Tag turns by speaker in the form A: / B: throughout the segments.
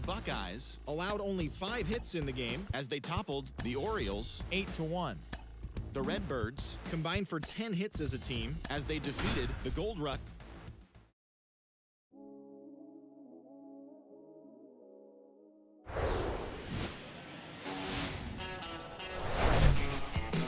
A: The Buckeyes allowed only 5 hits in the game as they toppled the Orioles 8-1. The Redbirds combined for 10 hits as a team as they defeated the Gold Rush.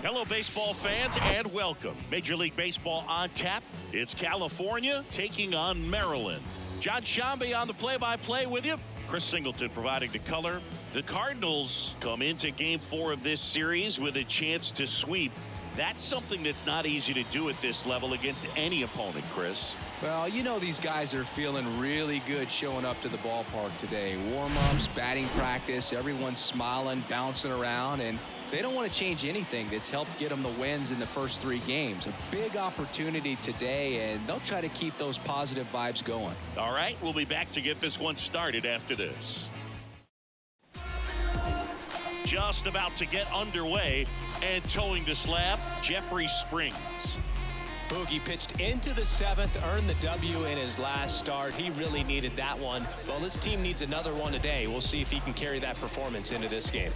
B: Hello, baseball fans, and welcome. Major League Baseball on tap. It's California taking on Maryland. John Shambi on the play-by-play with you. Chris Singleton providing the color. The Cardinals come into Game 4 of this series with a chance to sweep. That's something that's not easy to do at this level against any opponent, Chris.
C: Well, you know these guys are feeling really good showing up to the ballpark today. Warm-ups, batting practice, everyone's smiling, bouncing around, and they don't want to change anything that's helped get them the wins in the first 3 games. A big opportunity today, and they'll try to keep those positive vibes going.
B: All right, we'll be back to get this one started after this. Just about to get underway, and towing the slab, Jeffrey Springs.
D: Boogie pitched into the 7th, earned the W in his last start. He really needed that one. Well, this team needs another one today. We'll see if he can carry that performance into this game.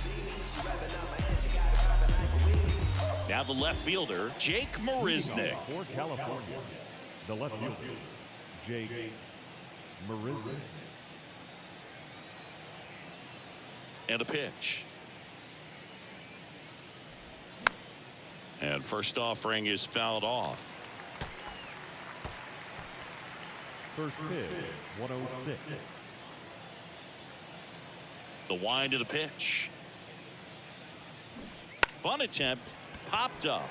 B: Now the left fielder, Jake Marisnick.
E: For California, the left fielder, Jake Marisnick.
B: And a pitch. And first offering is fouled off.
E: First pitch, 106.
B: The wind of the pitch. Bunt attempt popped up.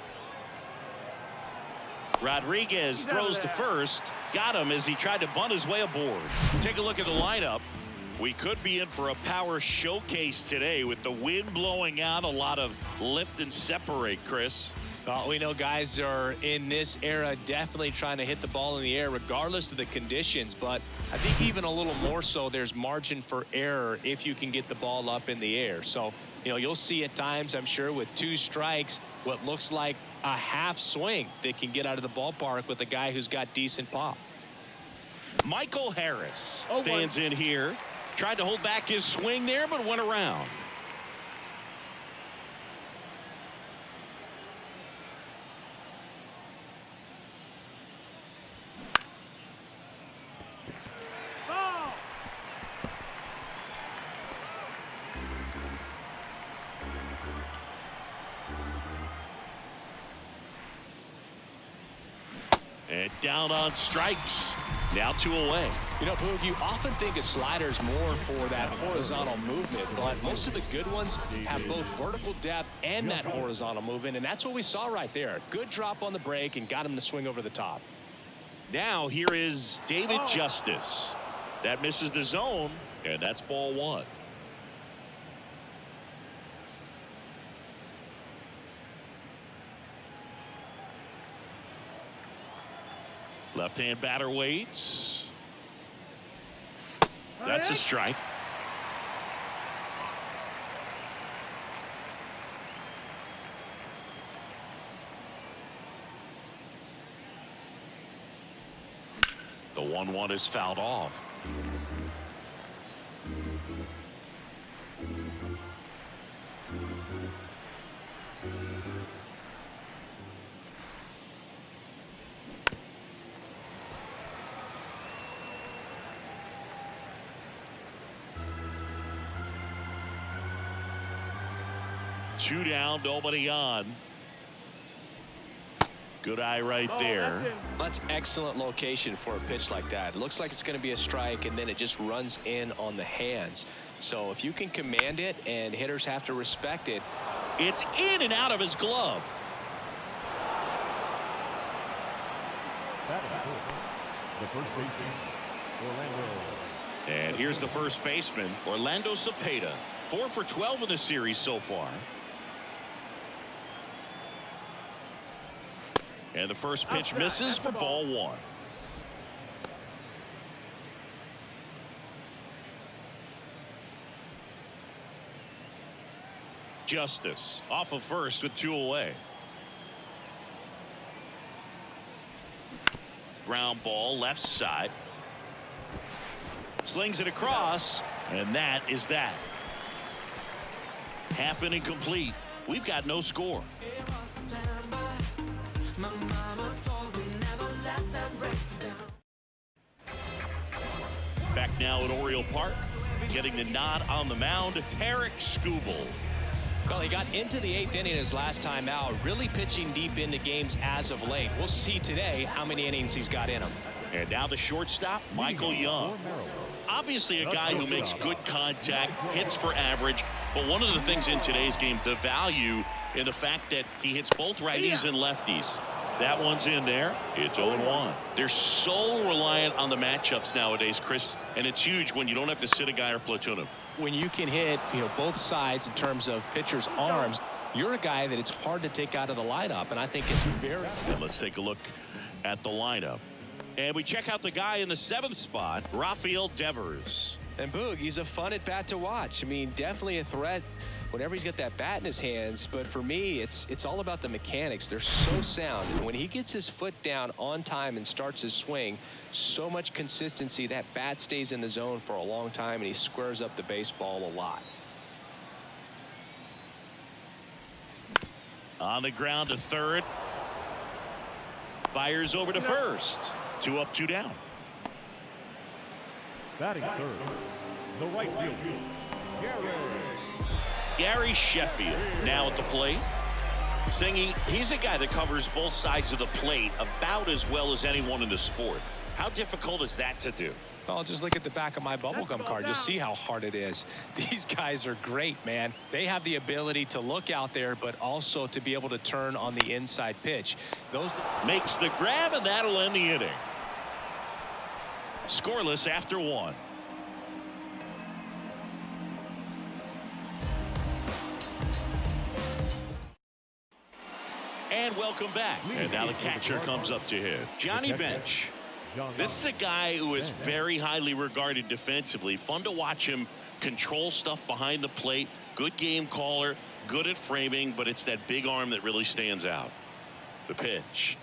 B: Rodriguez throws to first. Got him as he tried to bunt his way aboard. Take a look at the lineup. We could be in for a power showcase today with the wind blowing out. A lot of lift and separate, Chris.
D: Well, we know guys are in this era definitely trying to hit the ball in the air regardless of the conditions, but I think even a little more so there's margin for error if you can get the ball up in the air. So, you know, you'll see at times, I'm sure, with 2 strikes, what looks like a half swing that can get out of the ballpark with a guy who's got decent pop.
B: Michael Harris stands in here. Tried to hold back his swing there, but went around. And down on strikes. Now 2 away.
D: You know, Boog, you often think a slider's more for that horizontal movement, but most of the good ones have both vertical depth and that horizontal movement, and that's what we saw right there. Good drop on the break and got him to swing over the top.
B: Now here is David Justice. That misses the zone, and that's ball 1. Left-hand batter waits. That's a strike. The 1-1 is fouled off. Two down, nobody on. Good eye right there.
D: That's excellent location for a pitch like that. It looks like it's going to be a strike, and then it just runs in on the hands. So if you can command it and hitters have to respect it.
B: It's in and out of his glove.
E: The first baseman, Orlando.
B: And here's the first baseman, Orlando Cepeda. 4 for 12 in the series so far. And the first pitch misses for ball 1. Justice off of first with 2 away. Ground ball left side. Slings it across. And that is that. Half inning complete. We've got no score. Back now at Oriole Park, getting the nod on the mound, Tarek Skubal.
D: Well, he got into the 8th inning his last time out, really pitching deep into games as of late. We'll see today how many innings he's got in him.
B: And now the shortstop, Michael Young. Obviously a guy who makes good contact, hits for average, but one of the things in today's game, the value in the fact that he hits both righties and lefties. That one's in there. It's 0-1. They're so reliant on the matchups nowadays, Chris, and it's huge when you don't have to sit a guy or platoon him.
D: When you can hit, both sides in terms of pitchers' arms, you're a guy that it's hard to take out of the lineup, and I think it's very.
B: And let's take a look at the lineup. And we check out the guy in the 7th spot, Rafael Devers.
D: And Boog, he's a fun at bat to watch. I mean, definitely a threat whenever he's got that bat in his hands. But for me, it's all about the mechanics. They're so sound. And when he gets his foot down on time and starts his swing, so much consistency, that bat stays in the zone for a long time, and he squares up the baseball a lot.
B: On the ground to third. Fires over to first. 2 up, 2 down.
E: Batting third, the right fielder,
B: Gary Sheffield now at the plate. Singing, he's a guy that covers both sides of the plate about as well as anyone in the sport. How difficult is that to do?
D: Well, just look at the back of my bubblegum card. You'll see how hard it is. These guys are great, man. They have the ability to look out there, but also to be able to turn on the inside pitch. Those
B: makes the grab, and that'll end the inning. Scoreless after 1. And welcome back. And now the catcher comes up to hit. Johnny Bench. This is a guy who is very highly regarded defensively. Fun to watch him control stuff behind the plate. Good game caller, good at framing, but it's that big arm that really stands out. The pitch.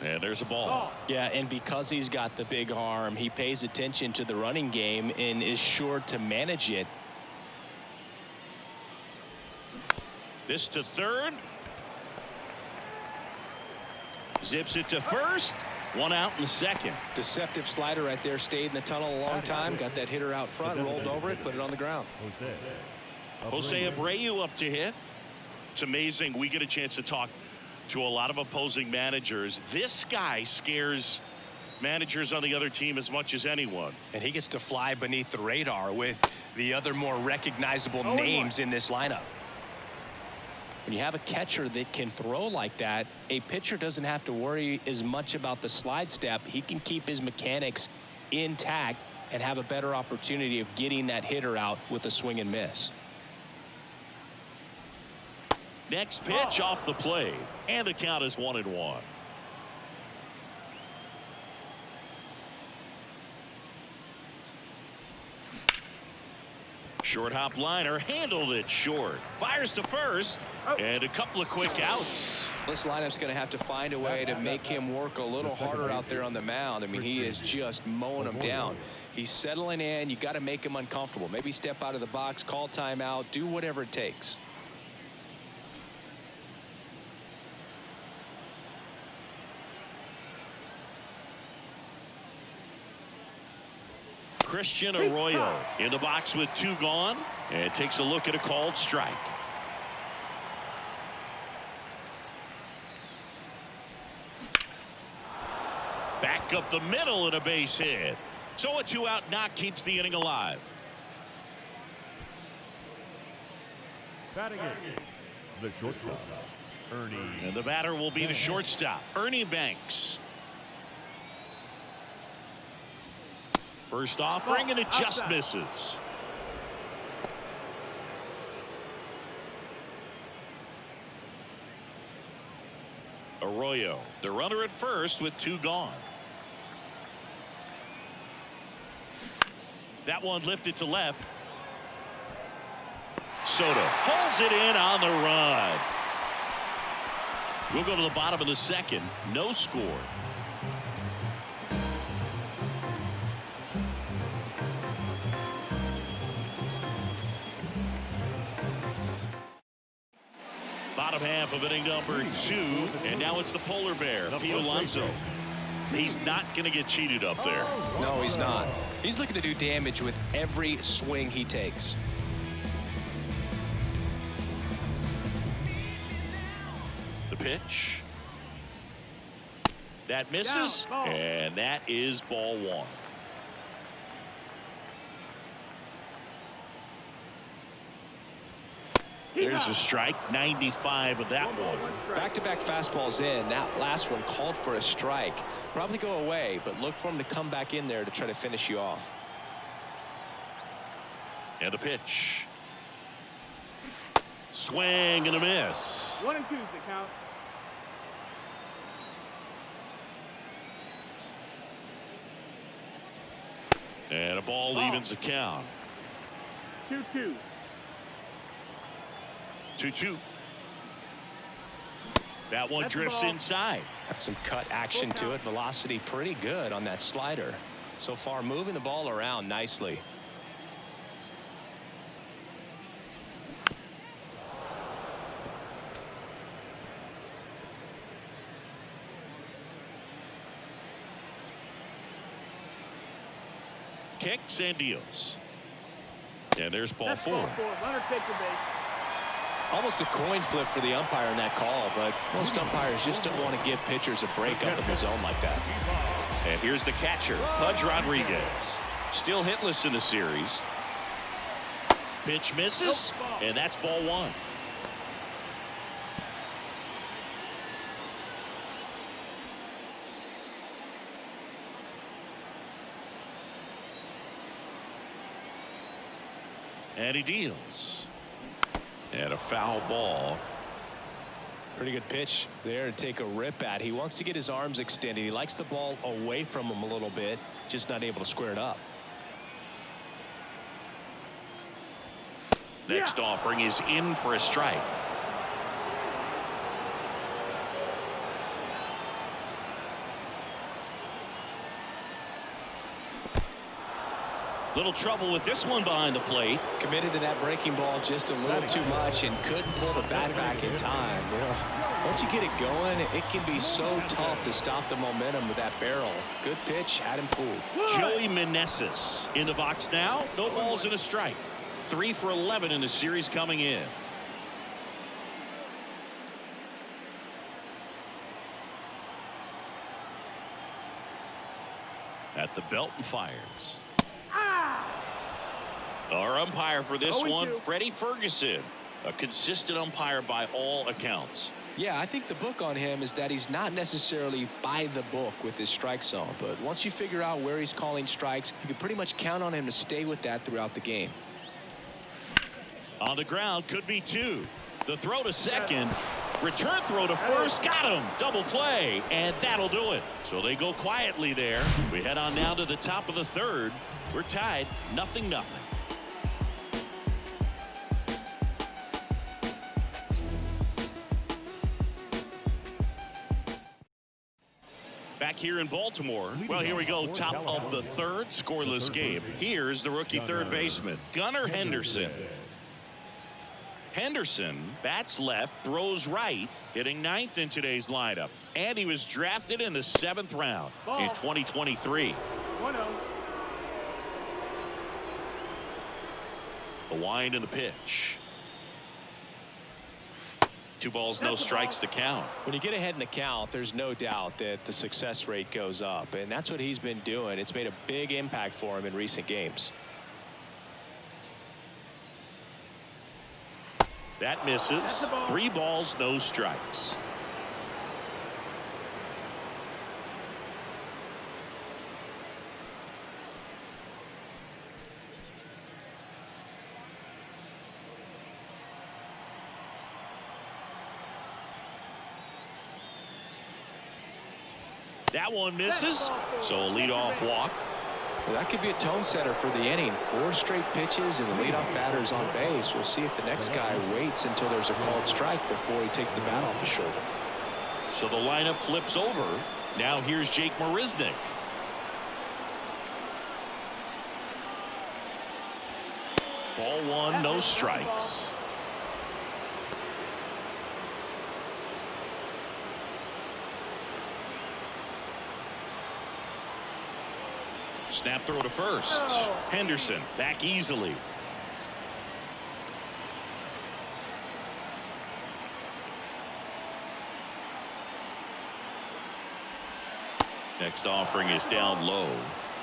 B: And there's a ball.
D: Yeah, and because he's got the big arm, he pays attention to the running game and is sure to manage it.
B: This to third. Zips it to first. 1 out in the second.
D: Deceptive slider right there. Stayed in the tunnel a long time. Got that hitter out front. Rolled over it. Put it on the ground.
B: Jose Abreu up to hit. It's amazing. We get a chance to talk to a lot of opposing managers. This guy scares managers on the other team as much as anyone.
D: And he gets to fly beneath the radar with the other more recognizable names in this lineup. When you have a catcher that can throw like that, a pitcher doesn't have to worry as much about the slide step. He can keep his mechanics intact and have a better opportunity of getting that hitter out with a swing and miss.
B: Next pitch off the plate, and the count is 1-1. Short hop liner, handled it short. Fires to first, and a couple of quick outs.
D: This lineup's going to have to find a way to make him work a little harder out there on the mound. I mean, he is just mowing them down. He's settling in. You got to make him uncomfortable. Maybe step out of the box, call timeout, do whatever it takes.
B: Christian Arroyo in the box with 2 gone, and takes a look at a called strike. Back up the middle and a base hit. So a 2-out knock keeps the inning alive.
E: Batting it, the shortstop, Ernie.
B: And the batter will be the shortstop, Ernie Banks. First offering, and it just misses. Arroyo, the runner at first with 2 gone. That one lifted to left. Soto pulls it in on the run. We'll go to the bottom of the second. No score. Bottom half of inning number 2, and now it's the polar bear, Pete Alonso. He's not going to get cheated up there.
D: No, he's not. He's looking to do damage with every swing he takes.
B: The pitch. That misses, and that is ball 1. There's a strike, 95 of that one.
D: Back-to-back fastballs in. That last one called for a strike. Probably go away, but look for him to come back in there to try to finish you off.
B: And the pitch. Swing and a miss.
F: 1 and 2's the count.
B: And a ball evens the count.
F: 2-2.
B: 2-2. That one drifts inside.
D: Got some cut action to it. Velocity pretty good on that slider. So far moving the ball around nicely.
B: Kicks and deals. And there's ball 4.
F: Runner takes the base.
D: Almost a coin flip for the umpire in that call, but most umpires just don't want to give pitchers a break up in the zone like that.
B: And here's the catcher, Pudge Rodriguez. Still hitless in the series. Pitch misses, and that's ball 1. And he deals. And a foul ball.
D: Pretty good pitch there to take a rip at. He wants to get his arms extended. He likes the ball away from him a little bit, just not able to square it up.
B: Next offering is in for a strike. Little trouble with this one behind the plate.
D: Committed to that breaking ball just a little too much and couldn't pull the bat back in time. You know, once you get it going, it can be so tough to stop the momentum with that barrel. Good pitch, had him fooled.
B: Joey Meneses in the box now. No balls and a strike. 3 for 11 in the series coming in. At the belt and fires. Our umpire for this one, Freddie Ferguson, a consistent umpire by all accounts.
D: Yeah, I think the book on him is that he's not necessarily by the book with his strike zone, but once you figure out where he's calling strikes, you can pretty much count on him to stay with that throughout the game.
B: On the ground, could be 2. The throw to second, return throw to first, got him, double play, and that'll do it. So they go quietly there. We head on now to the top of the 3rd. We're tied, 0-0. Back here in Baltimore. Well, here we go. Top of the 3rd, scoreless game. Here's the rookie third baseman, Gunnar Henderson. Henderson bats left, throws right, hitting 9th in today's lineup. And he was drafted in the 7th round in 2023.
F: 1-0.
B: The wind and the pitch. 2 balls, no strikes to count.
D: When you get ahead in the count, there's no doubt that the success rate goes up, and that's what he's been doing. It's made a big impact for him in recent games.
B: That misses. 3 balls, no strikes. That one misses, so a leadoff walk.
D: Well, that could be a tone setter for the inning. 4 straight pitches and the leadoff batter's on base. We'll see if the next guy waits until there's a called strike before he takes the bat off his shoulder.
B: So the lineup flips over. Now here's Jake Marisnick. Ball 1, no strikes. Snap throw to first. Henderson back easily. Next offering is down low,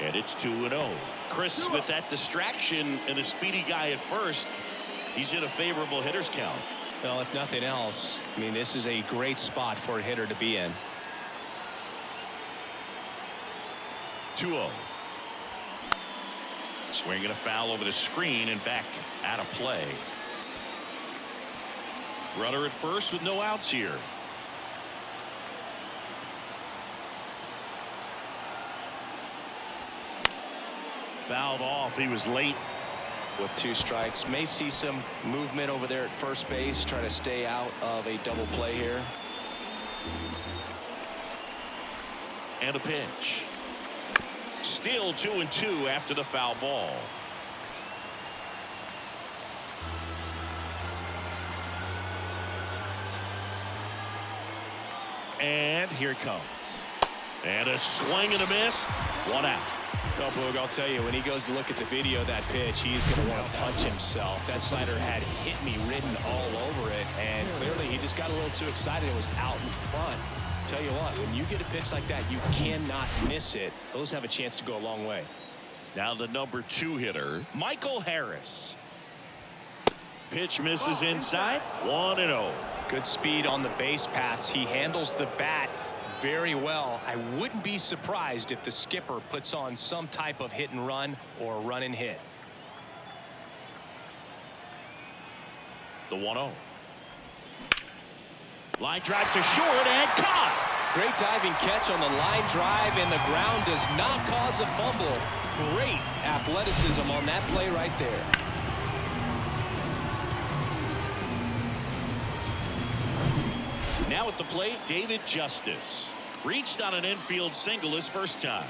B: and it's 2-0. Chris, with that distraction and a speedy guy at first, he's in a favorable hitter's count.
D: Well, if nothing else, I mean, this is a great spot for a hitter to be in.
B: 2-0. Swinging a foul over the screen and back out of play. Runner at first with no outs here. Fouled off. He was late.
D: With 2 strikes, may see some movement over there at first base, try to stay out of a double play here.
B: And a pitch. Still 2-2 after the foul ball. And here it comes. And a swing and a miss. 1 out.
D: Well, Boog, I'll tell you, when he goes to look at the video of that pitch, he's going to want to punch himself. That slider had hit me written all over it, and clearly he just got a little too excited. It was out in front. Tell you what, when you get a pitch like that, you cannot miss it. Those have a chance to go a long way.
B: Now the number 2 hitter, Michael Harris. Pitch misses inside. 1-0.
D: Good speed on the base paths. He handles the bat very well. I wouldn't be surprised if the skipper puts on some type of hit and run or run and hit.
B: The 1-0. Line drive to short and caught.
D: Great diving catch on the line drive, and the ground does not cause a fumble. Great athleticism on that play right there.
B: Now at the plate, David Justice. Reached on an infield single his first time.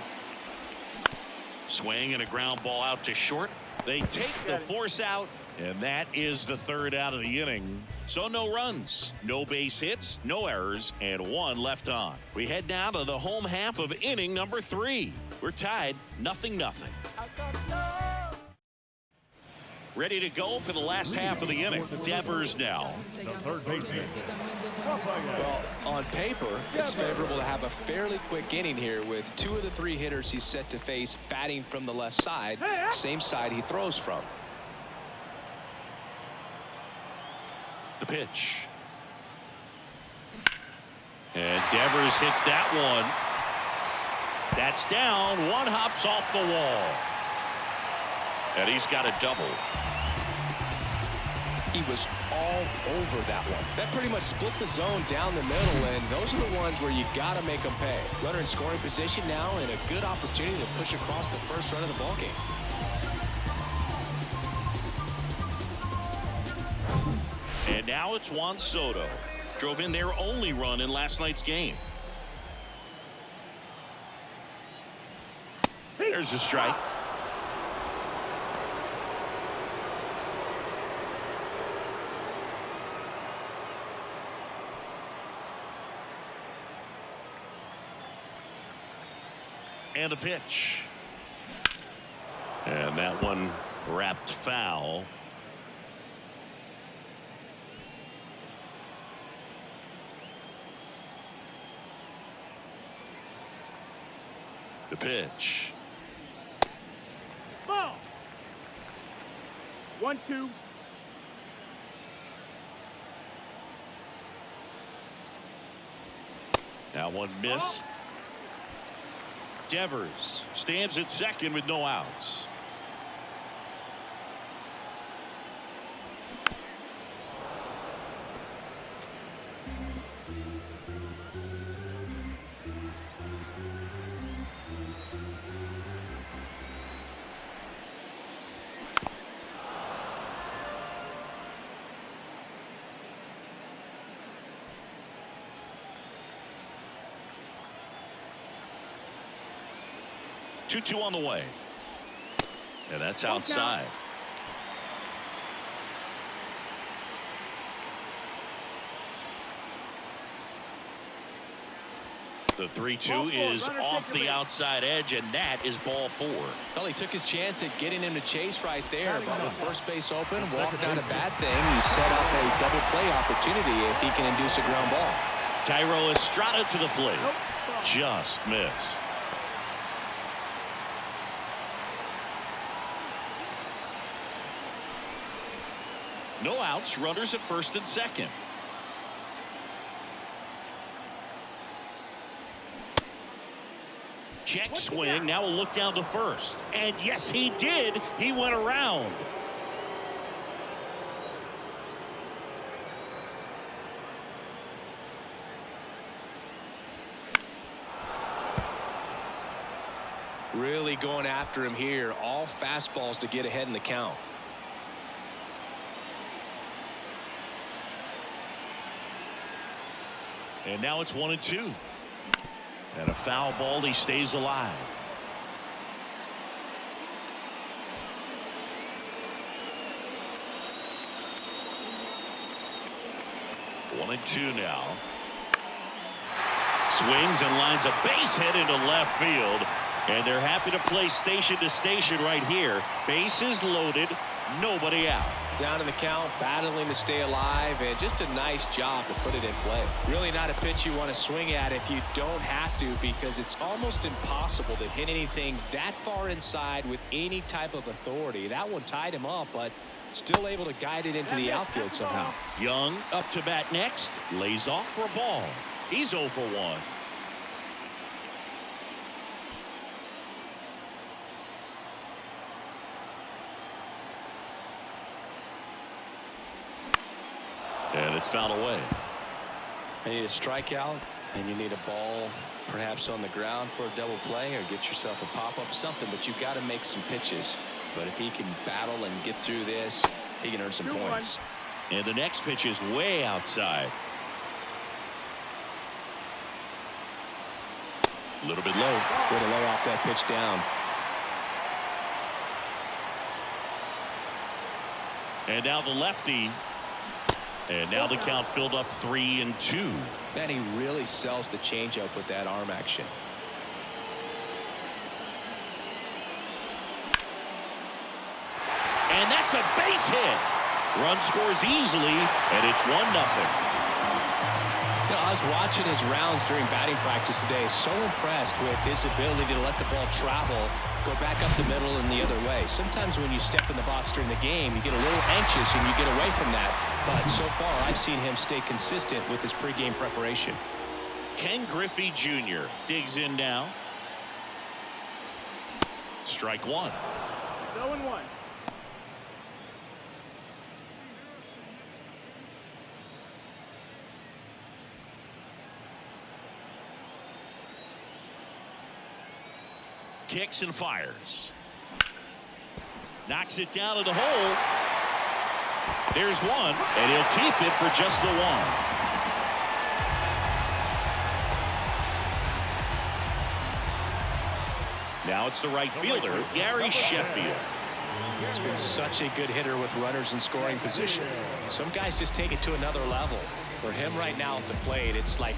B: Swing and a ground ball out to short. They take the force out, and that is the 3rd out of the inning. So no runs, no base hits, no errors, and 1 left on. We head now to the home half of inning number 3. We're tied 0-0. Ready to go for the last half of the inning. Devers now.
E: The third baseman.
D: Well, on paper, it's favorable to have a fairly quick inning here with 2 of the 3 hitters he's set to face batting from the left side, same side he throws from.
B: The pitch. And Devers hits that one. That's down. 1 hops off the wall. And he's got a double.
D: He was all over that one. That pretty much split the zone down the middle, and those are the ones where you got to make them pay. Runner in scoring position now, and a good opportunity to push across the first run of the ballgame.
B: And now it's Juan Soto. Drove in their only run in last night's game. There's a strike. And a pitch. And that one wrapped foul. The pitch.
F: Ball. 1-2.
B: That one missed. Devers stands at second with no outs. Two on the way. And that's outside. The 3-2 is off the outside edge, and that is ball 4.
C: Well, he took his chance at getting him to chase right there, but with first base open, walked out a bad thing. He set up a double play opportunity if he can induce a ground ball.
B: Tyro Estrada to the plate. Just missed. No outs, runners at first and second. Check swing, now a look down to first. And yes, he did. He went around.
C: Really going after him here. All fastballs to get ahead in the count.
B: And now it's 1-2. And a foul ball. He stays alive. One and two now. Swings and lines a base hit into left field. And they're happy to play station to station right here. Bases loaded. Nobody out.
C: Down in the count, battling to stay alive, and just a nice job to put it in play. Really not a pitch you want to swing at if you don't have to, because it's almost impossible to hit anything that far inside with any type of authority. That one tied him up, but still able to guide it into the outfield somehow.
B: Young up to bat next. Lays off for a ball. He's 0 for 1. And it's fouled away.
C: You need a strikeout, and you need a ball perhaps on the ground for a double play, or get yourself a pop-up, something, but you've got to make some pitches. But if he can battle and get through this, he can earn some points.
B: And the next pitch is way outside. A little bit low.
C: Way to lay off that pitch down.
B: And now the lefty. And now the count filled up 3-2.
C: Man, he really sells the changeup with that arm action.
B: And that's a base hit. Run scores easily, and it's 1-0.
C: I was watching his rounds during batting practice today. So impressed with his ability to let the ball travel, go back up the middle and the other way. Sometimes when you step in the box during the game, you get a little anxious and you get away from that. But so far, I've seen him stay consistent with his pregame preparation.
B: Ken Griffey Jr. digs in now. Strike one.
F: 0-1.
B: Kicks and fires. Knocks it down to the hole. There's one, and he'll keep it for just the one. Now it's the right fielder, Gary Sheffield.
C: He's been such a good hitter with runners in scoring position. Some guys just take it to another level. For him right now at the plate, it's like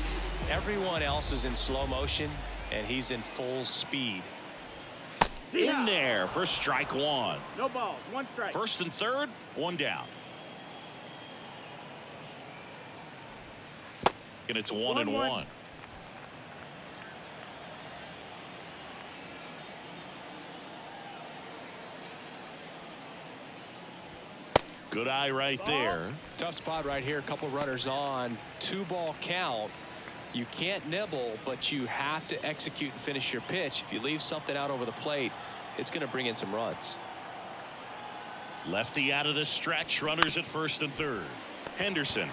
C: everyone else is in slow motion, and he's in full speed.
B: In there for strike one.
F: No balls, 1 strike.
B: First and third, 1 down. And it's 1-1. Good eye right there.
C: Tough spot right here. A couple runners on. 2-ball count. You can't nibble, but you have to execute and finish your pitch. If you leave something out over the plate, it's going to bring in some runs.
B: Lefty out of the stretch. Runners at first and third. Henderson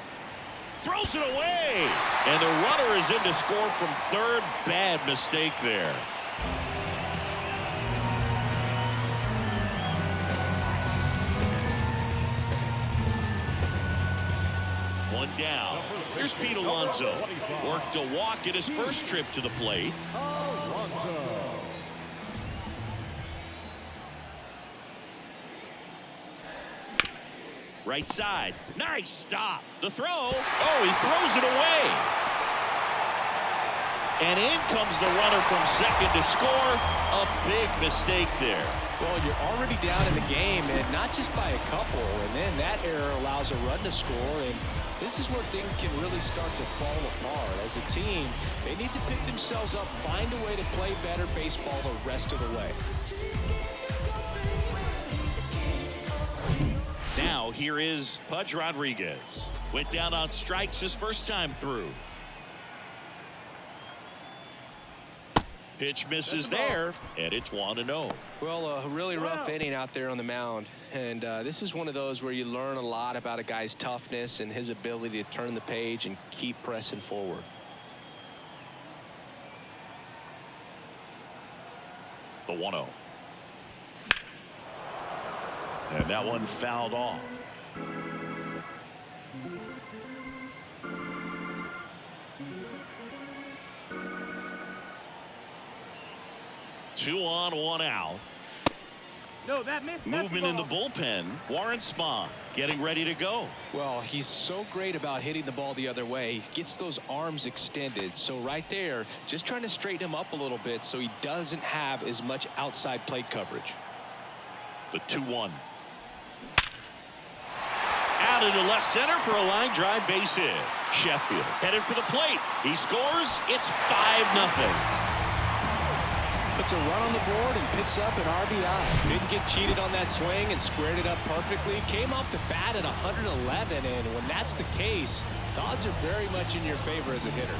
B: throws it away. And the runner is in to score from third. Bad mistake there. One down. Here's Pete Alonso. Worked a walk at his first trip to the plate. Right side. Nice stop. The throw. Oh, he throws it away. And in comes the runner from second to score. A big mistake there.
D: Well, you're already down in the game, and not just by a couple. And then that error allows a run to score. And this is where things can really start to fall apart. As a team, they need to pick themselves up, find a way to play better baseball the rest of the way.
B: Now here is Pudge Rodriguez. Went down on strikes his first time through. Pitch misses there, and it's 1-0.
D: Well, a really rough inning out there on the mound. And this is one of those where you learn a lot about a guy's toughness and his ability to turn the page and keep pressing forward.
B: The 1-0. And that one fouled off. Two on, one out.
F: No, that missed.
B: Movement in the bullpen. Warren Spahn getting ready to go.
D: Well, he's so great about hitting the ball the other way. He gets those arms extended. So right there, just trying to straighten him up a little bit so he doesn't have as much outside plate coverage.
B: The 2-1. Out into left center for a line drive base hit. Sheffield headed for the plate. He scores. It's 5-0.
D: Puts a run on the board and picks up an RBI. Didn't get cheated on that swing and squared it up perfectly. Came off the bat at 111, and when that's the case, the odds are very much in your favor as a hitter.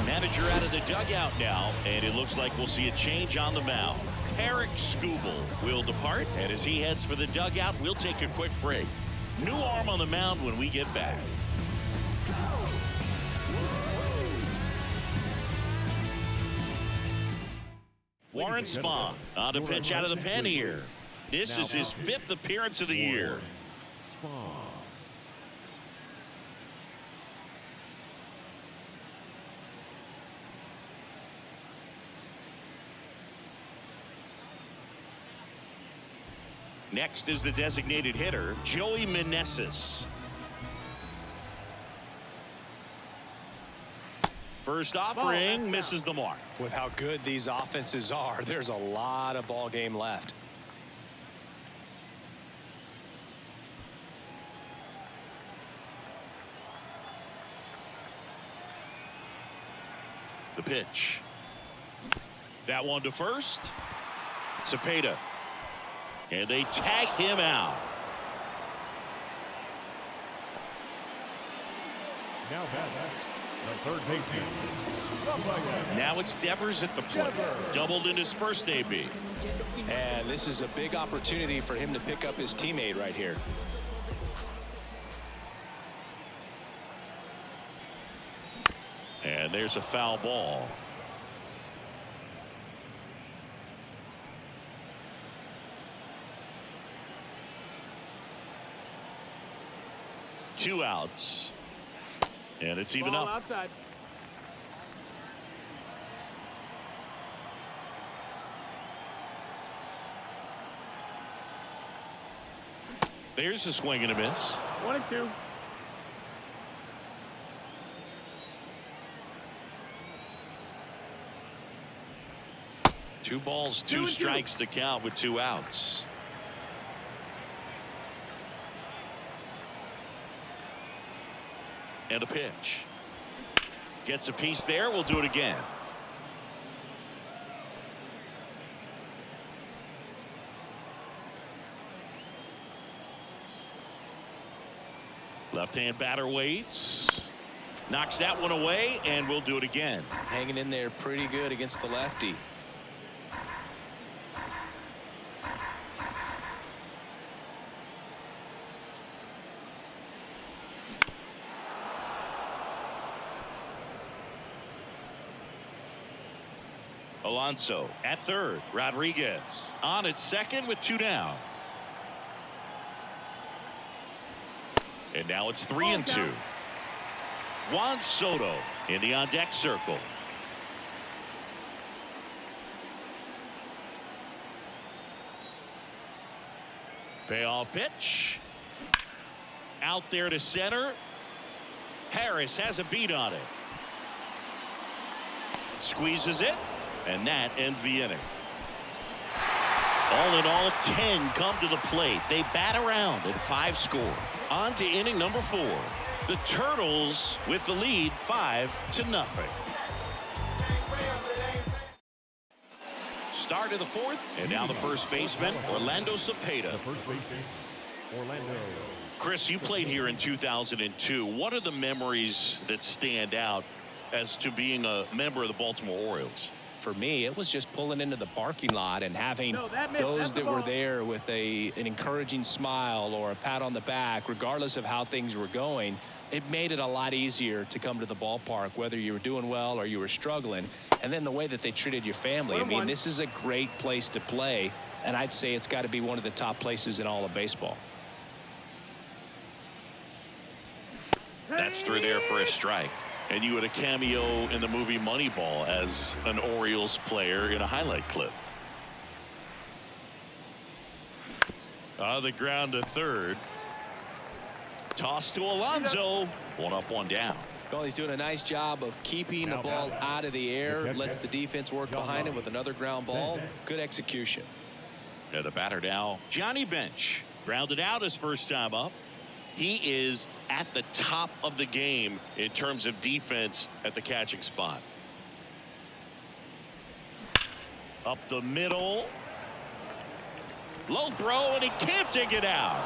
B: Manager out of the dugout now, and it looks like we'll see a change on the mound. Tarek Skubal will depart, and as he heads for the dugout, we'll take a quick break. New arm on the mound when we get back. Warren Spahn on to pitch out of the pen here. This is his 5th appearance of the year. Next is the designated hitter, Joey Meneses. First offering misses the mark.
D: With how good these offenses are, there's a lot of ball game left.
B: The pitch. That one to first. Cepeda. And they tag him out.
E: Now the third baseman.
B: Now it's Devers at the plate. Doubled in his first AB.
D: And this is a big opportunity for him to pick up his teammate right here.
B: And there's a foul ball. Two outs. And it's even
F: Ball
B: up.
F: outside.
B: There's a swing and a miss.
F: 1-2.
B: Two balls, two strikes to count with two outs. And a pitch. Gets a piece there. We'll do it again. Left-hand batter waits. Knocks that one away, and we'll do it again.
D: Hanging in there pretty good against the lefty.
B: Alonso at third. Rodriguez on at second with two down. And now it's 3-2. Juan Soto in the on-deck circle. Payoff pitch. Out there to center. Harris has a beat on it. Squeezes it, and that ends the inning. All in all, 10 come to the plate. They bat around at 5 score. On to inning number 4. The Turtles with the lead 5-0. Start of the 4th, and now the first baseman, Orlando Cepeda.
E: The first baseman, Orlando.
B: Chris, you played here in 2002. What are the memories that stand out as to being a member of the Baltimore Orioles?
D: For me, it was just pulling into the parking lot and having those that were there with an encouraging smile or a pat on the back, regardless of how things were going. It made it a lot easier to come to the ballpark, whether you were doing well or you were struggling. And then the way that they treated your family. I mean, this is a great place to play, and I'd say it's got to be one of the top places in all of baseball.
B: That's through there for a strike. And you had a cameo in the movie Moneyball as an Orioles player in a highlight clip. On the ground to third. Toss to Alonso. 1 up, 1 down.
C: Well, he's doing a nice job of keeping the ball out of the air. Lets the defense work behind him with another ground ball. Good execution.
B: And the batter now, Johnny Bench. Grounded out his first time up. He is at the top of the game in terms of defense at the catching spot. Up the middle. Low throw, and he can't dig it out.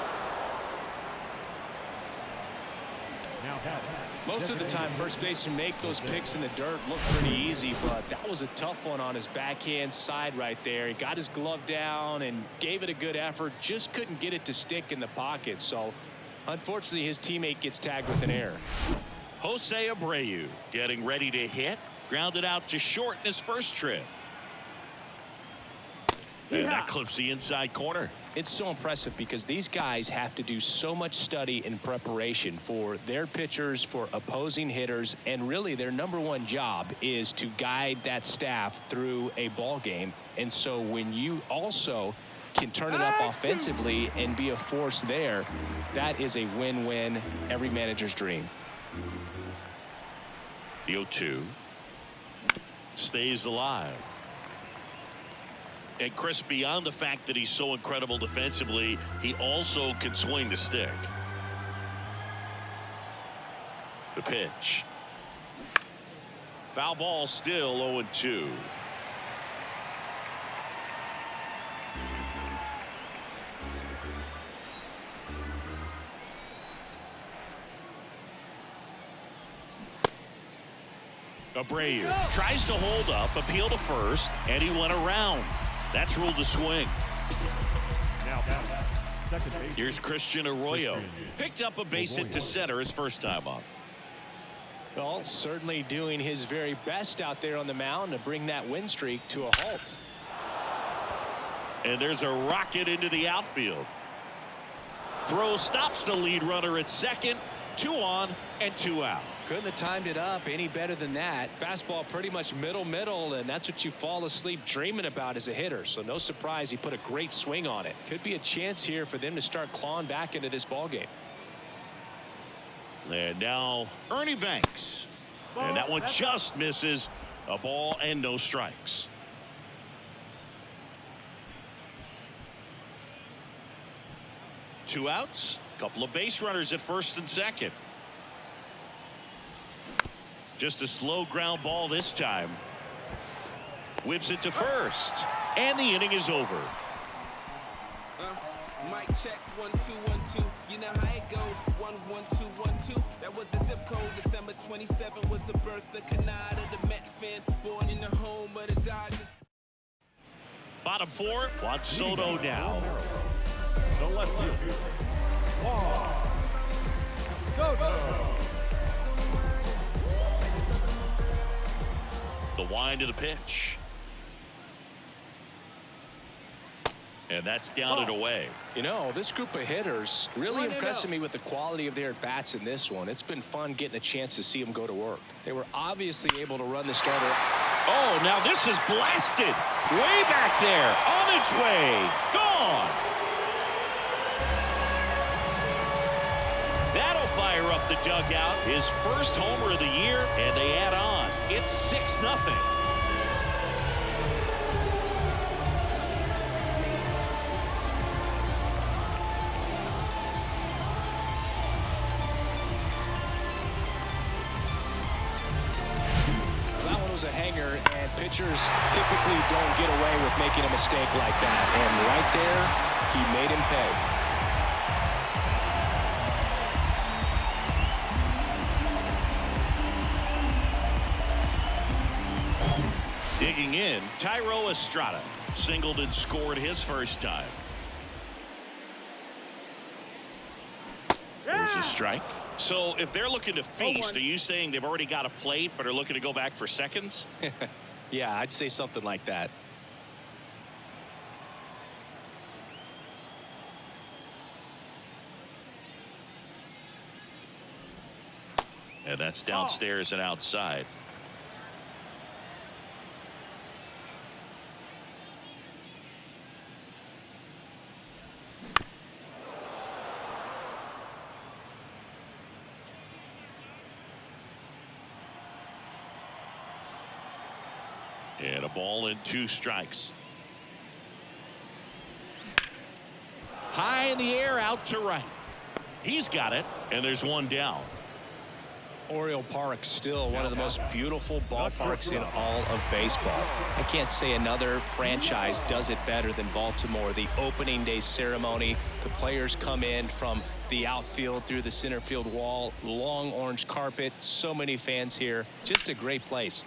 D: Most of the time, first basemen make those picks in the dirt look pretty easy, but that was a tough one on his backhand side right there. He got his glove down and gave it a good effort, just couldn't get it to stick in the pocket. So unfortunately, his teammate gets tagged with an error.
B: Jose Abreu getting ready to hit. Grounded out to short in his first trip. And that clips the inside corner.
D: It's so impressive because these guys have to do so much study and preparation for their pitchers, for opposing hitters, and really their #1 job is to guide that staff through a ball game. And so when you also can turn it up offensively and be a force there, that is a win-win, every manager's dream.
B: The 0-2 stays alive. And Chris, beyond the fact that he's so incredible defensively, he also can swing the stick. The pitch. Foul ball, still 0-2. Abreu tries to hold up, appeal to first, and he went around. That's ruled a swing.
E: Now, second base.
B: Here's Christian Arroyo. Picked up a base hit to center his first time up.
D: Well, certainly doing his very best out there on the mound to bring that win streak to a halt.
B: And there's a rocket into the outfield. Throw stops the lead runner at second. 2 on and 2 out.
C: Couldn't have timed it up any better than that.
D: Fastball pretty much middle, and that's what you fall asleep dreaming about as a hitter. So no surprise he put a great swing on it. Could be a chance here for them to start clawing back into this ball game.
B: And now Ernie Banks. And that one just misses. A ball and no strikes. Two outs. Couple of base runners at first and second. Just a slow ground ball this time. Whips it to first. And the inning is over.
G: Mic check 1 2 1 2. You know how it goes. 1 1 2 1 2. That was the zip code. December 27 was the birth of Ncaa, the Met fan, born in the home of the Dodgers.
B: Bottom 4. Juan Soto now.
E: The left fielder, Juan Soto.
B: The wind of the pitch. And that's down and away.
D: You know, this group of hitters really impressing me with the quality of their at-bats in this one. It's been fun getting a chance to see them go to work. They were obviously able to run the starter.
B: Oh, now this is blasted. Way back there. On its way. Gone. That'll fire up the dugout. His first homer of the year, and they add on. It's 6-0.
D: Was a hanger, and pitchers typically don't get away with making a mistake like that, and right there he made him pay.
B: Digging in, Tyro Estrada singled and scored his first time. There's a strike. So if they're looking to feast, are you saying they've already got a plate but are looking to go back for seconds?
D: Yeah, I'd say something like that.
B: And that's downstairs and outside. And a ball and 2 strikes. High in the air, out to right. He's got it, and there's one down.
D: Oriole Park still one of the most beautiful ballparks in all of baseball. I can't say another franchise does it better than Baltimore. The opening day ceremony, the players come in from the outfield through the center field wall, long orange carpet, so many fans here. Just a great place.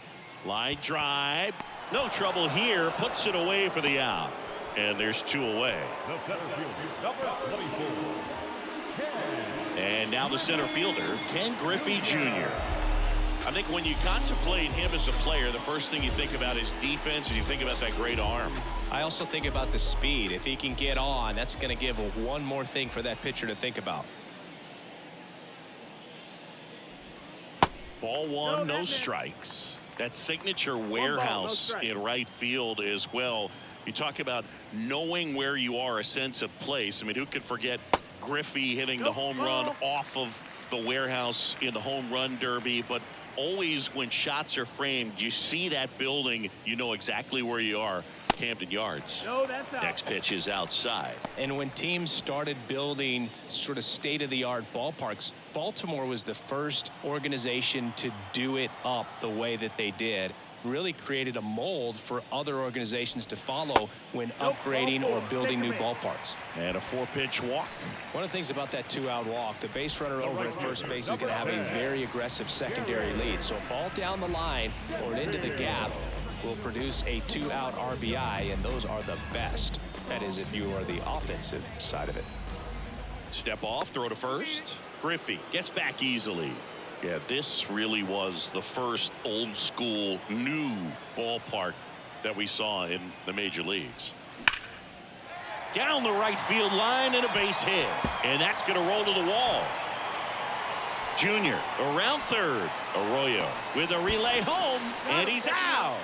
B: Line drive, no trouble here, puts it away for the out, and there's 2 away.
E: The center fielder, number 24.
B: And now the center fielder, Ken Griffey Jr. I think when you contemplate him as a player, the first thing you think about is defense, and you think about that great arm.
D: I also think about the speed. If he can get on, that's going to give one more thing for that pitcher to think about.
B: Ball 1, no strikes. That signature warehouse in right field as well. You talk about knowing where you are, a sense of place. I mean, who could forget Griffey hitting the home run off of the warehouse in the home run derby? But always when shots are framed, you see that building, you know exactly where you are. Camden Yards. Next pitch is outside.
D: And when teams started building sort of state-of-the-art ballparks, Baltimore was the first organization to do it up the way that they did. Really created a mold for other organizations to follow when upgrading or building new ballparks.
B: And a 4-pitch walk.
D: One of the things about that 2-out walk, the base runner over at first base is going to have a very aggressive secondary lead. So a ball down the line or into the gap will produce a 2-out RBI, and those are the best. That is, if you are the offensive side of it.
B: Step off, throw to first. Griffey gets back easily. Yeah, this really was the first old school new ballpark that we saw in the major leagues. Down the right field line and a base hit, and that's going to roll to the wall. Junior around third. Arroyo with a relay home, and he's out.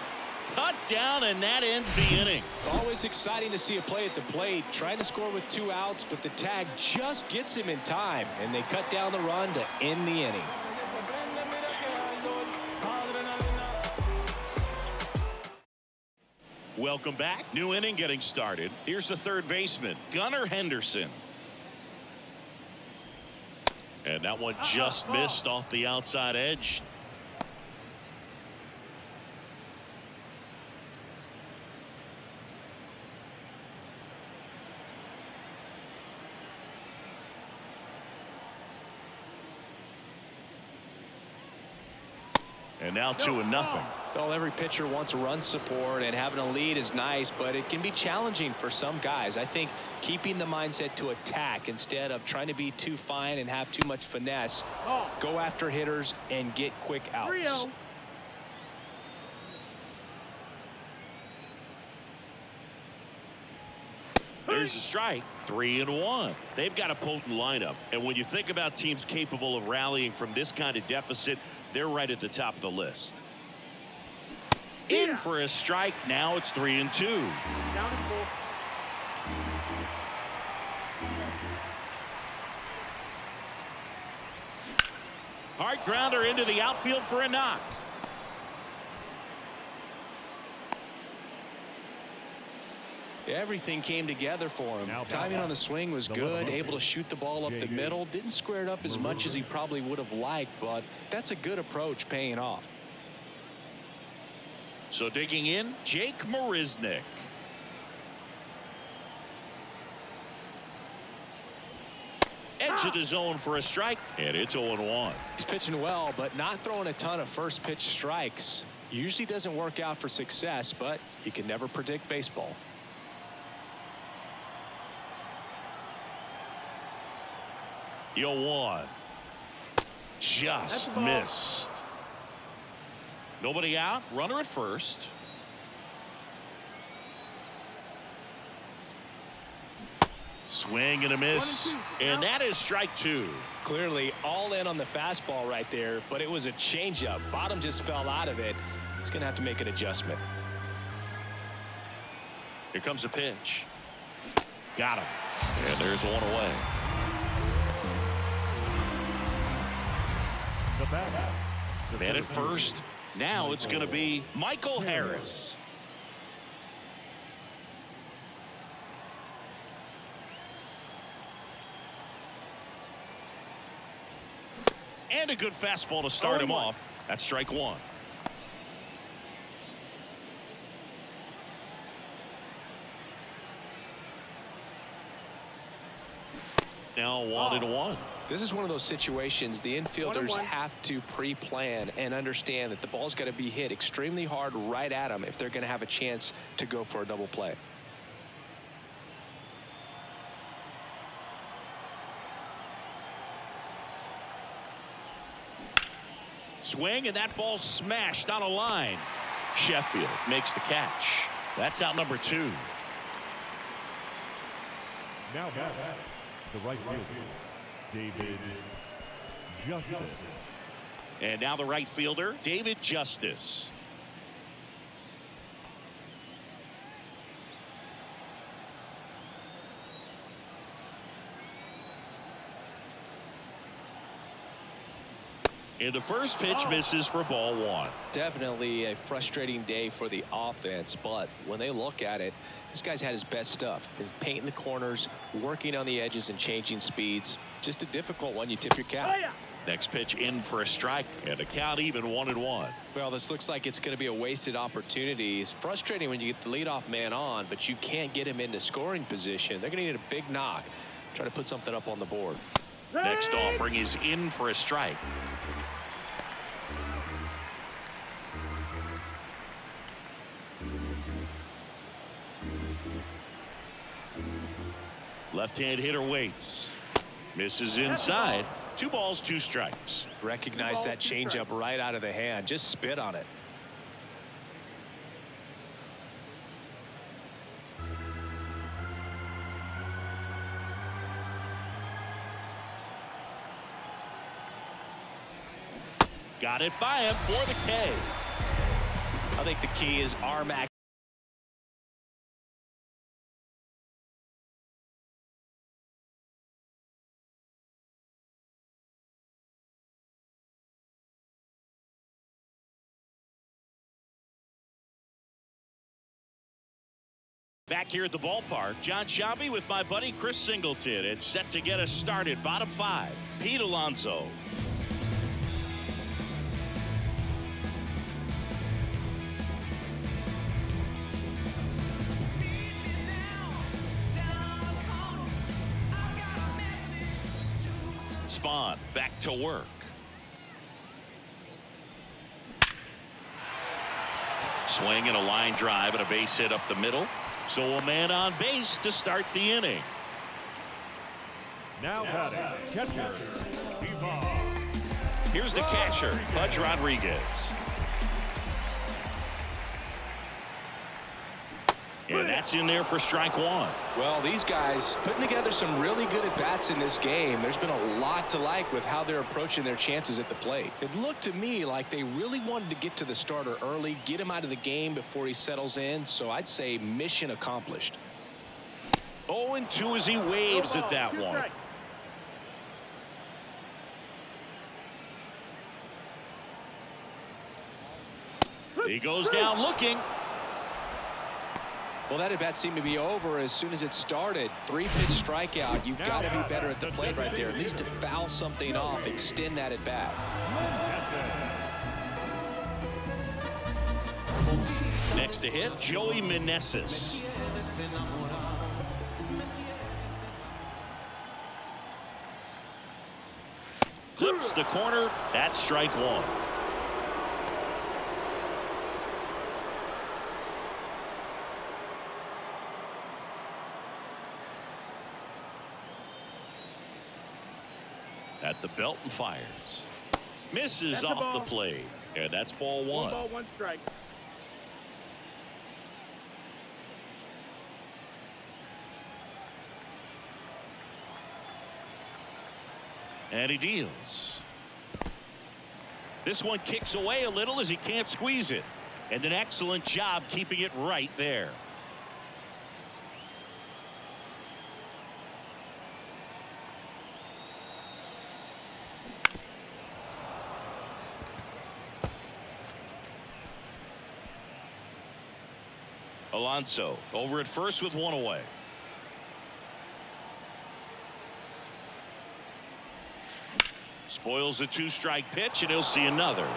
B: Cut down, and that ends the inning.
D: Always exciting to see a play at the plate, trying to score with 2 outs, but the tag just gets him in time, and they cut down the run to end the inning.
B: Welcome back. New inning getting started. Here's the third baseman, Gunnar Henderson. And that one just missed off the outside edge. And now 2-0.
D: Well, every pitcher wants run support, and having a lead is nice, but it can be challenging for some guys. I think keeping the mindset to attack instead of trying to be too fine and have too much finesse, go after hitters and get quick outs.
B: There's a strike. 3-1. They've got a potent lineup, and when you think about teams capable of rallying from this kind of deficit, they're right at the top of the list. In for a strike. Now it's 3-2.
F: Down and full.
B: Hard grounder into the outfield for a knock.
C: Everything came together for him. Timing on the swing was good, able to shoot the ball up the middle. Didn't square it up as much as he probably would have liked, but that's a good approach, paying off.
B: So digging in, Jake Marisnick. Edge of the zone for a strike, and it's 0-1.
D: He's pitching well, but not throwing a ton of first pitch strikes. Usually doesn't work out for success, but you can never predict baseball.
B: Yo, 1. Just missed. Nobody out. Runner at first. Swing and a miss. And that is strike 2.
D: Clearly all in on the fastball right there, but it was a changeup. Bottom just fell out of it. He's going to have to make an adjustment.
B: Here comes a pitch. Got him. And there's one away. Man at first. Now it's going to be Michael Harris. And a good fastball to start him off. That's strike 1. Now 1-1.
D: This is one of those situations the infielders have to pre-plan and understand that the ball's got to be hit extremely hard right at them if they're going to have a chance to go for a double play.
B: Swing, and that ball smashed on a line. Sheffield makes the catch. That's out number 2.
E: Now the right fielder, David Justice.
B: And now the right fielder, David Justice. And the first pitch misses for ball 1.
D: Definitely a frustrating day for the offense, but when they look at it, this guy's had his best stuff. He's painting the corners, working on the edges and changing speeds. Just a difficult one. You tip your cap.
B: Next pitch in for a strike, and a count even 1-1.
D: Well, this looks like it's going to be a wasted opportunity. It's frustrating when you get the leadoff man on, but you can't get him into scoring position. They're going to need a big knock. Try to put something up on the board.
B: Next offering is in for a strike. Left-hand hitter waits. Misses inside. 2 balls, 2 strikes.
D: Recognize that changeup right out of the hand. Just spit on it.
B: Got it by him for the K.
D: I think the key is arm action.
B: Back here at the ballpark, John Shambi with my buddy Chris Singleton. It's set to get us started. Bottom 5, Pete Alonso. Spawn back to work. Swing and a line drive and a base hit up the middle. So a man on base to start the inning.
E: Now batting, catcher,
B: Here's the catcher, Pudge Rodriguez. And that's in there for strike 1.
C: Well, these guys putting together some really good at-bats in this game. There's been a lot to like with how they're approaching their chances at the plate. It looked to me like they really wanted to get to the starter early, get him out of the game before he settles in. So I'd say mission accomplished.
B: 0-2 as he waves at that one. He goes down looking.
C: Well, that at bat seemed to be over as soon as it started. 3-pitch strikeout. You've got to be better at the plate right there. At least to foul something off, extend that at bat.
B: Next to hit, Joey Meneses. Clips the corner. That's strike one. At the belt and fires. Misses off the plate. And that's ball one.
F: 1 ball, 1 strike.
B: And he deals. This one kicks away a little as he can't squeeze it. And an excellent job keeping it right there. Alonso over at first with 1 away. Spoils the 2-strike pitch, and he'll see another.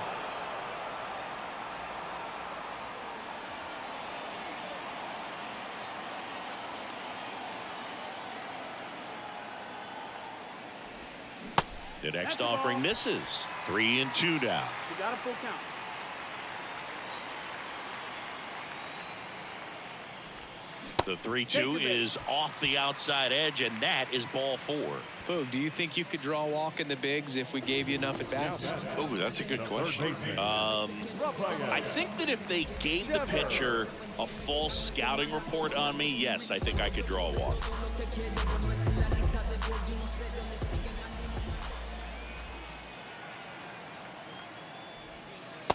B: The next offering misses. 3-2 down.
F: You got a full count.
B: The 3-2 is off the outside edge, and that is ball 4.
C: Boog, do you think you could draw a walk in the bigs if we gave you enough at bats?
B: Oh, that's a good question. I think that if they gave the pitcher a full scouting report on me, yes, I think I could draw a walk.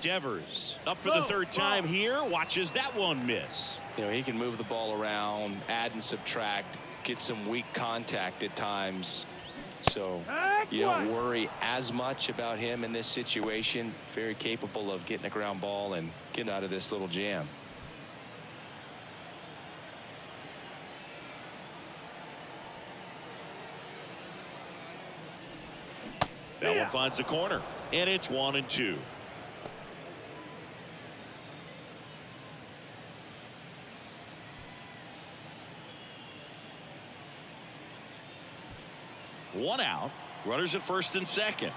B: Devers up for the 3rd time here. Watches that one miss.
C: You know, he can move the ball around, add and subtract, get some weak contact at times. So you don't worry as much about him in this situation. Very capable of getting a ground ball and getting out of this little jam.
B: That one finds the corner, and it's 1-2. One out. Runners at first and second.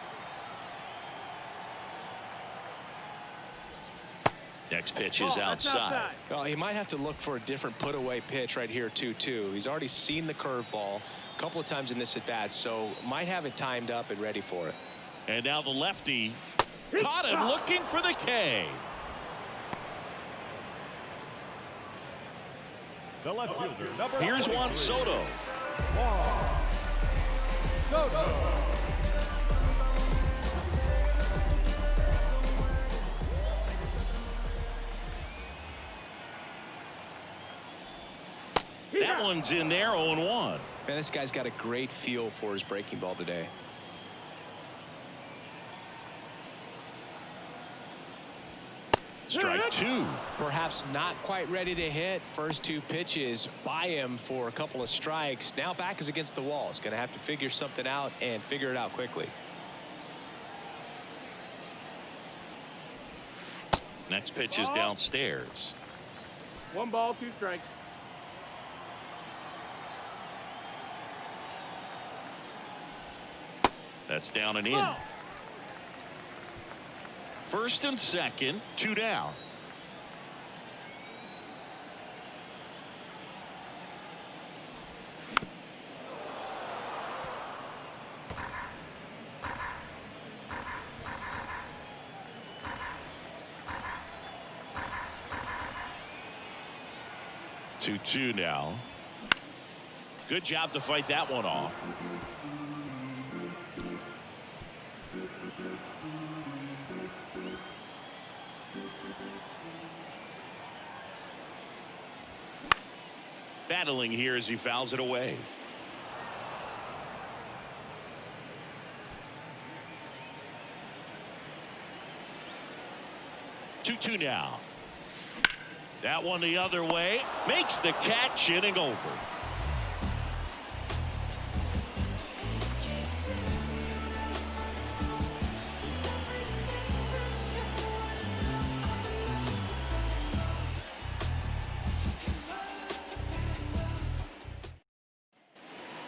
B: Next pitch is outside.
C: Well, he might have to look for a different put away pitch right here 2-2. He's already seen the curveball a couple of times in this at bat, so might have it timed up and ready for it.
B: And now the lefty caught him looking for the K.
E: The left fielder, number
B: Here's Juan Soto. That one's in there, 0-1.
C: Man, this guy's got a great feel for his breaking ball today.
B: Strike 2.
C: Perhaps not quite ready to hit. First 2 pitches by him for a couple of strikes. Now back is against the wall. He's going to have to figure something out and figure it out quickly.
B: Next pitch is downstairs.
F: 1 ball, 2 strikes.
B: That's down and in. First and second, 2 down. Two now. Good job to fight that one off. Battling here as he fouls it away. 2-2 now. That one the other way. Makes the catch, inning over.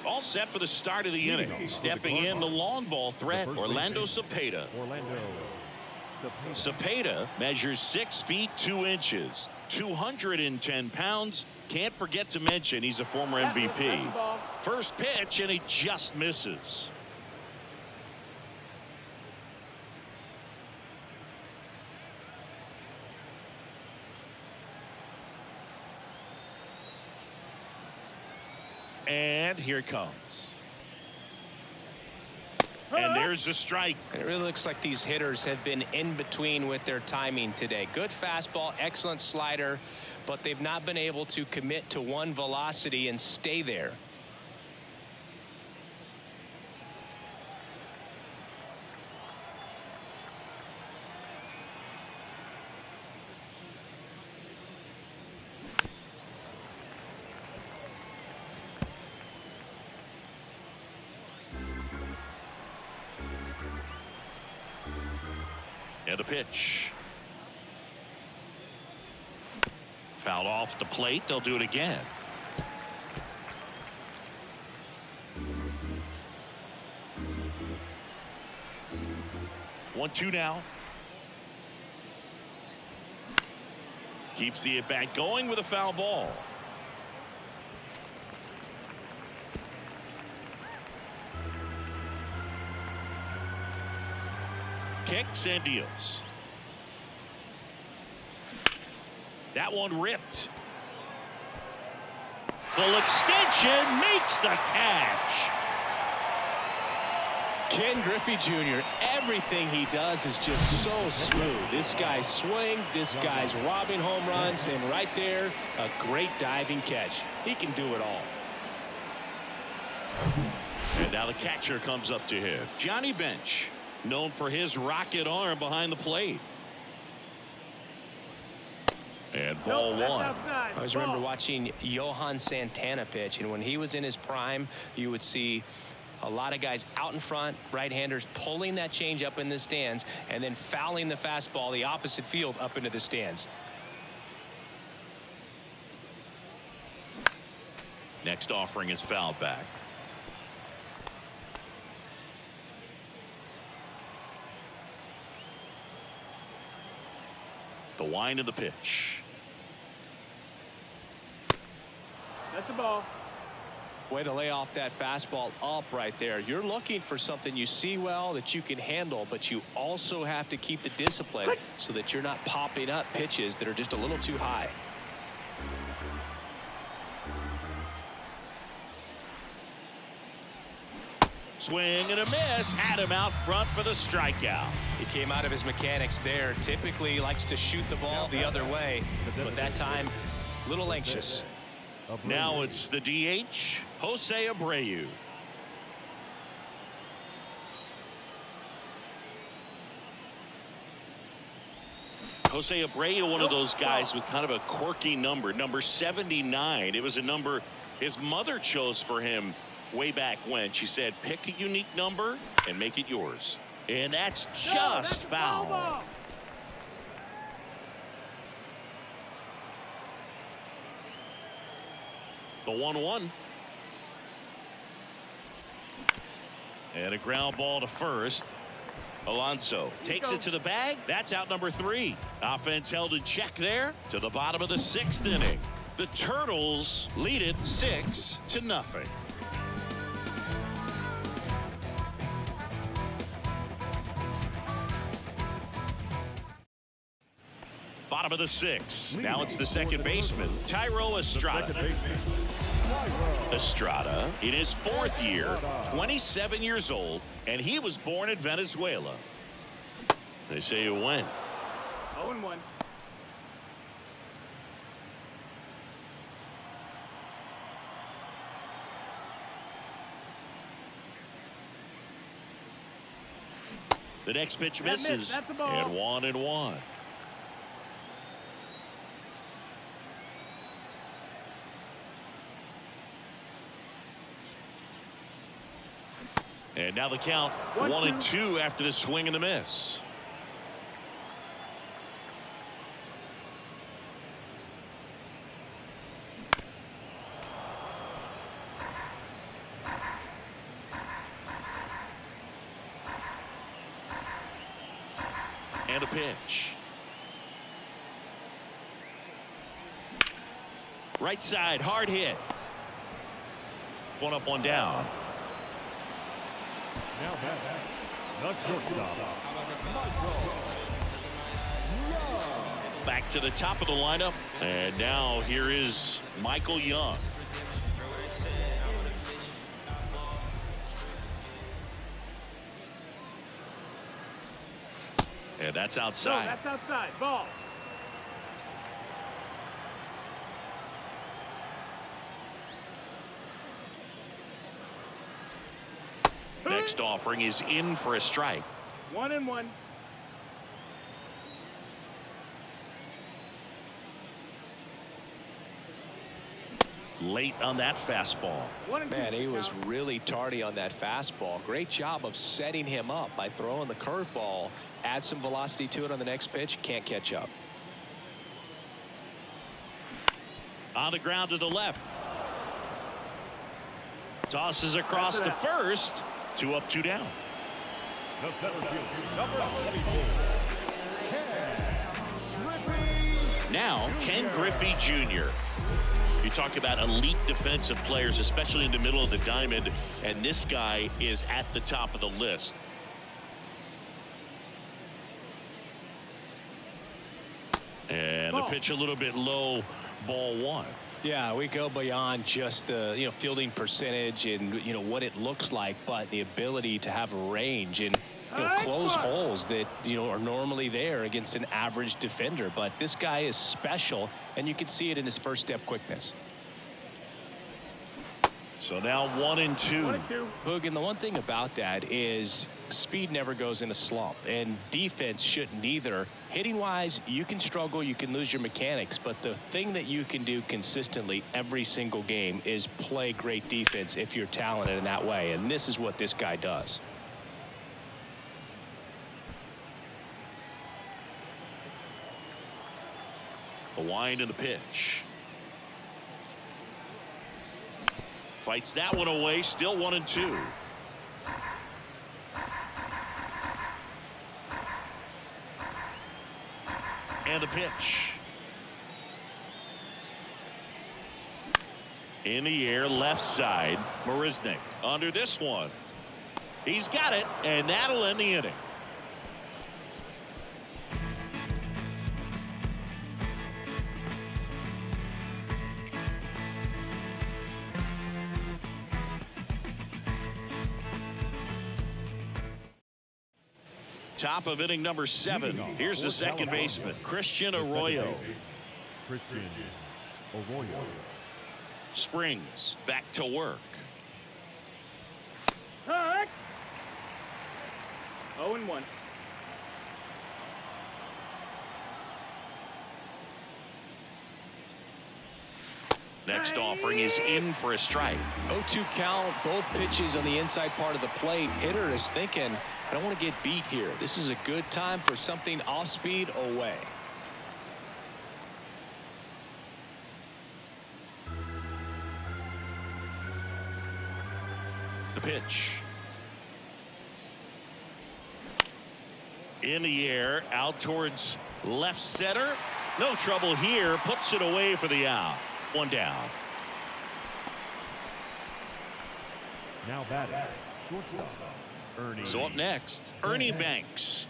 B: All set for the start of the inning. Stepping in the long ball threat, Orlando Cepeda. Cepeda measures 6 feet 2 inches, 210 pounds. Can't forget to mention he's a former MVP. First pitch, and he just misses. And here it comes. And there's the strike.
D: It really looks like these hitters have been in between with their timing today. Good fastball, excellent slider, but they've not been able to commit to one velocity and stay there.
B: And a pitch. Fouled off the plate. They'll do it again. One, two now. Keeps the at-bat going with a foul ball. Kicks and deals. That one ripped. Full extension, makes the catch.
D: Ken Griffey Jr., everything he does is just so smooth. This guy's swing, this guy's robbing home runs, and right there, a great diving catch. He can do it all.
B: And now the catcher comes up to him. Johnny Bench, known for his rocket arm behind the plate. And ball one.
D: I always remember watching Johan Santana pitch, and when he was in his prime, you would see a lot of guys out in front, right-handers pulling that change up in the stands and then fouling the fastball the opposite field up into the stands.
B: Next offering is fouled back. The wind of the pitch.
F: That's the ball.
D: Way to lay off that fastball up right there. You're looking for something you see well that you can handle, but you also have to keep the discipline so that you're not popping up pitches that are just a little too high.
B: Swing and a miss. Had him out front for the strikeout.
D: He came out of his mechanics there. Typically he likes to shoot the ball the other way, but that time a little anxious.
B: Now it's the DH, Jose Abreu. Jose Abreu, one of those guys with kind of a quirky number, number 79. It was a number his mother chose for him way back when. She said, pick a unique number and make it yours. And that's just foul. The 1-1. And a ground ball to first. Alonso takes it to the bag. That's out number 3. Offense held in check there to the bottom of the 6th inning. The Turtles lead it 6-0. Bottom of the 6th. Now it's the second baseman, Thairo Estrada. Estrada in his 4th year, 27 years old, and he was born in Venezuela. They say you win.
F: 0-1.
B: The next pitch misses, and 1-1. And now the count 1-2 after the swing and the miss. And a pitch. Right side, hard hit. One up, one down.
E: Now back, the shortstop.
B: Back to the top of the lineup. And now here is Michael Young. And that's outside.
F: No, that's outside. Ball.
B: Next offering is in for a strike.
F: 1-1.
B: Late on that fastball.
D: Man, he was really tardy on that fastball. Great job of setting him up by throwing the curveball. Add some velocity to it on the next pitch. Can't catch up.
B: On the ground to the left. Tosses across to first. 2 up, 2 down.
E: The center fielder, number 24.
B: Now, Ken Griffey Jr. You talk about elite defensive players, especially in the middle of the diamond, and this guy is at the top of the list. And the pitch a little bit low, ball 1.
D: Yeah, we go beyond just the fielding percentage and what it looks like, but the ability to have range and close holes that are normally there against an average defender. But this guy is special, and you can see it in his first step quickness.
B: So now 1-2.
D: Boog, and the one thing about that is speed never goes in a slump, and defense shouldn't either. Hitting wise, you can struggle, you can lose your mechanics, but the thing that you can do consistently every single game is play great defense if you're talented in that way, and this is what this guy does.
B: The wind and the pitch. Fights that one away, still 1-2. And the pitch. In the air, left side, Marisnik under this one. He's got it, and that'll end the inning. Top of inning number 7. Here's the second baseman, Christian Arroyo.
E: Christian Arroyo.
B: Springs back to work.
F: 0-1.
B: Next offering is in for a strike.
D: 0-2 count, both pitches on the inside part of the plate. Hitter is thinking, I don't want to get beat here. This is a good time for something off speed away.
B: The pitch. In the air, out towards left center. No trouble here. Puts it away for the out. 1 down.
E: Now batting, shortstop, Ernie.
B: So up next, Ernie Banks.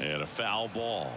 B: And a foul ball.